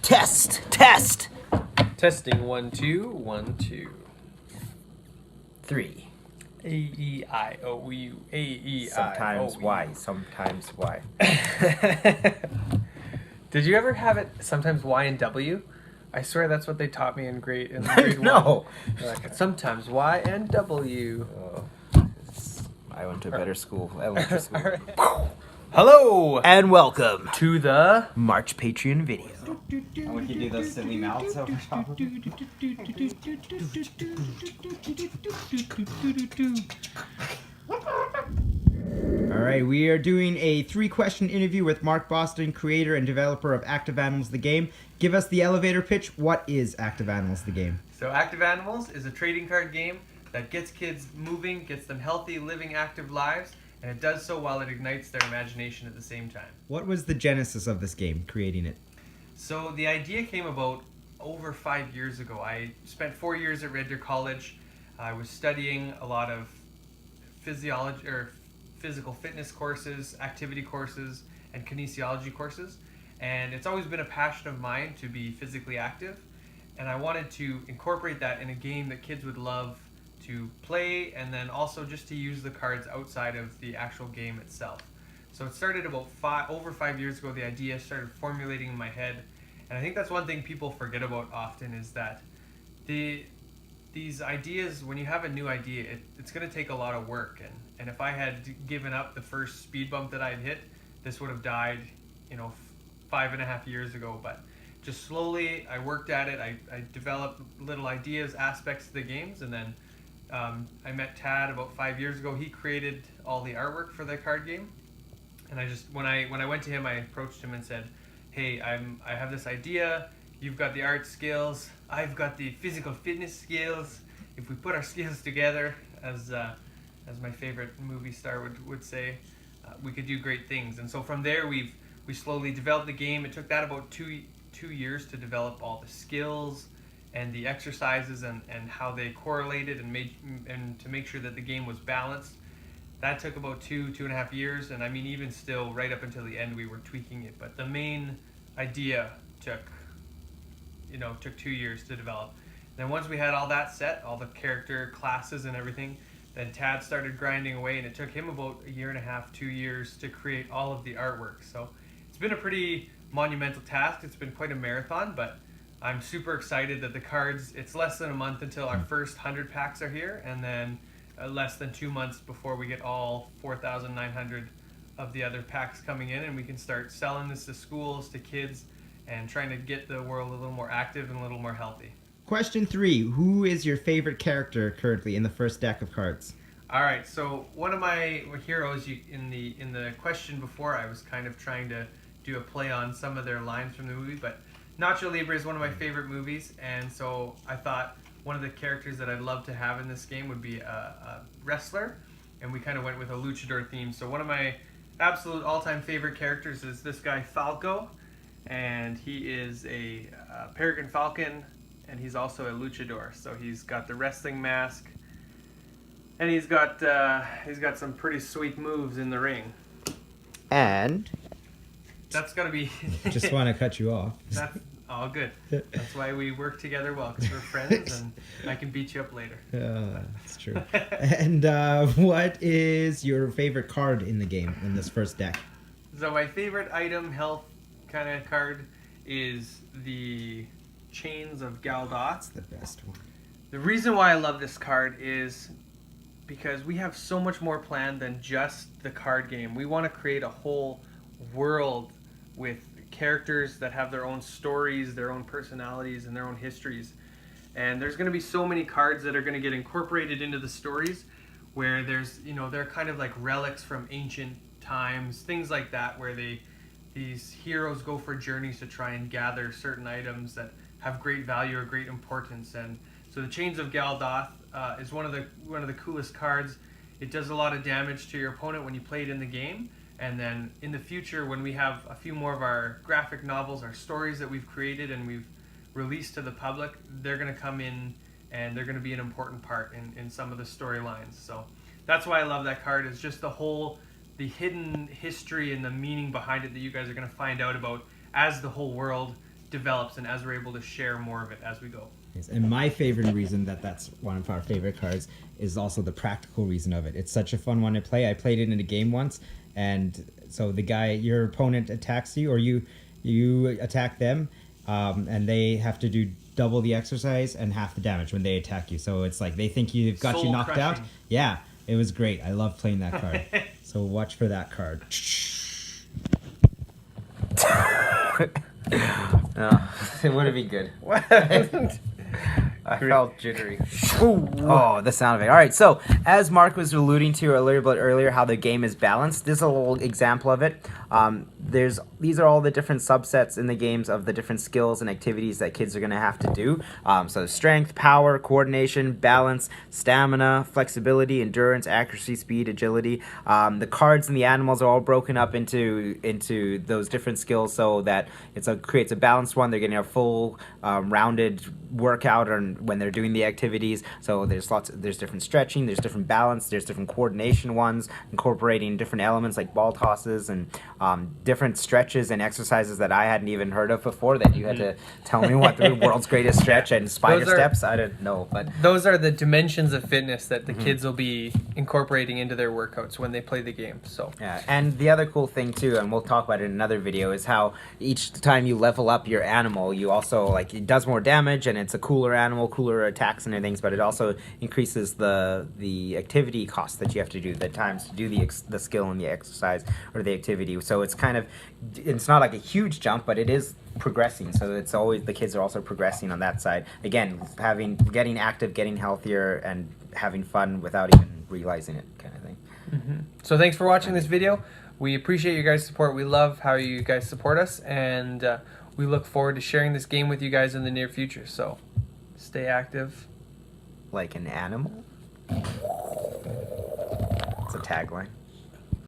Test. Testing 1 2 1 2. 3. A-E-I-O-U. A-E-I-O-U. Sometimes Y. Sometimes Y. Did you ever have it sometimes Y and W? I swear that's what they taught me in grade No. 1. Like, sometimes Y and W. I went to a better school. Elementary school. All right. Hello And welcome to the March Patreon video. And we can do those silly mouths over top of it. Alright, we are doing a 3-question interview with Mark Boston, creator and developer of Active Animals the game. Give us the elevator pitch. What is Active Animals the game? So Active Animals is a trading card game that gets kids moving, gets them healthy, living active lives, and it does so while it ignites their imagination at the same time. What was the genesis of this game, creating it? So the idea came about over 5 years ago. I spent 4 years at Red Deer College. I was studying a lot of physiology or physical fitness courses, activity courses, and kinesiology courses. And it's always been a passion of mine to be physically active. And I wanted to incorporate that in a game that kids would love to play, and then also just to use the cards outside of the actual game itself. So it started about over 5 years ago. The idea started formulating in my head, and I think that's one thing people forget about often is that these ideas, when you have a new idea, it's going to take a lot of work. And if I had given up the first speed bump that I'd hit, this would have died, 5.5 years ago. But just slowly, I worked at it. I developed little ideas, aspects of the games, and then I met Tad about 5 years ago. He created all the artwork for the card game, and I just when I went to him, I approached him and said, "Hey, I have this idea. You've got the art skills. I've got the physical fitness skills. If we put our skills together, as my favorite movie star would say, we could do great things." And so from there, we slowly developed the game. It took that about two years to develop all the skills and the exercises and how they correlated and to make sure that the game was balanced. That took about 2.5 years, and I mean, even still, right up until the end, we were tweaking it. But the main idea took 2 years to develop. Then once we had all that set, all the character classes and everything, then Tad started grinding away, and it took him about 1.5 to 2 years to create all of the artwork. So it's been a pretty monumental task. It's been quite a marathon, but I'm super excited that the cards, it's less than a month until our first 100 packs are here, and then less than 2 months before we get all 4,900 of the other packs coming in, and we can start selling this to schools, to kids, and trying to get the world a little more active and a little more healthy. Question 3. Who is your favorite character currently in the first deck of cards? All right, so one of my heroes in the question before, I was kind of trying to do a play on some of their lines from the movie, but Nacho Libre is one of my favorite movies, and so I thought one of the characters that I'd love to have in this game would be a wrestler, and we kind of went with a luchador theme. So one of my absolute all-time favorite characters is this guy Falco, and he is a Peregrine Falcon, and he's also a luchador. So he's got the wrestling mask, and he's got some pretty sweet moves in the ring. And That's gotta be. Just want to cut you off. That's all good. That's why we work together well, because we're friends, and I can beat you up later. That's true. And what is your favorite card in the game, in this first deck? So my favorite item, health kind of card, is the Chains of Galdoth. That's the best one. The reason why I love this card is because we have so much more planned than just the card game. We want to create a whole world with characters that have their own stories, their own personalities, and their own histories. And there's going to be so many cards that are going to get incorporated into the stories where they're kind of like relics from ancient times, things like that, where these heroes go for journeys to try and gather certain items that have great value or great importance. And so the Chains of Galdoth is one of the coolest cards. It does a lot of damage to your opponent when you play it in the game. And then in the future, when we have a few more of our graphic novels, our stories that we've created and we've released to the public, they're going to come in and they're going to be an important part in some of the storylines. So that's why I love that card, is just the hidden history and the meaning behind it that you guys are going to find out about as the whole world develops and as we're able to share more of it as we go. Yes, and my favorite reason that's one of our favorite cards is also the practical reason of it. It's such a fun one to play. I played it in a game once, and so your opponent attacks you, or you attack them, and they have to do double the exercise and half the damage when they attack you. So it's like they think you've got you knocked out. Soul-crushing. Yeah, it was great. I love playing that card. So watch for that card. No, it would have been good. I felt jittery. Oh, the sound of it. All right, so as Mark was alluding to a little bit earlier, how the game is balanced, this is a little example of it. These are all the different subsets in the games of the different skills and activities that kids are going to have to do. So strength, power, coordination, balance, stamina, flexibility, endurance, accuracy, speed, agility. The cards and the animals are all broken up into those different skills so that creates a balanced one. They're getting a full rounded workout when they're doing the activities. So there's different stretching, there's different balance, there's different coordination ones, incorporating different elements like ball tosses and different stretches and exercises that I hadn't even heard of before that you had to tell me what the world's greatest stretch and spider steps. I didn't know, but Those are the dimensions of fitness that the kids will be incorporating into their workouts when they play the game. So yeah, and the other cool thing too, and we'll talk about it in another video, is how each time you level up your animal, you also it does more damage and it's a cooler animal, cooler attacks and things, but it also increases the activity cost that you have to do, the times to do the skill and the exercise or the activity. So it's not like a huge jump, but it is progressing. So it's always, the kids are also progressing on that side. Again, getting active, getting healthier, and having fun without even realizing it, kind of thing. So thanks for watching this video. We appreciate your guys' support. We love how you guys support us, and we look forward to sharing this game with you guys in the near future. So stay active. Like an animal? It's a tagline.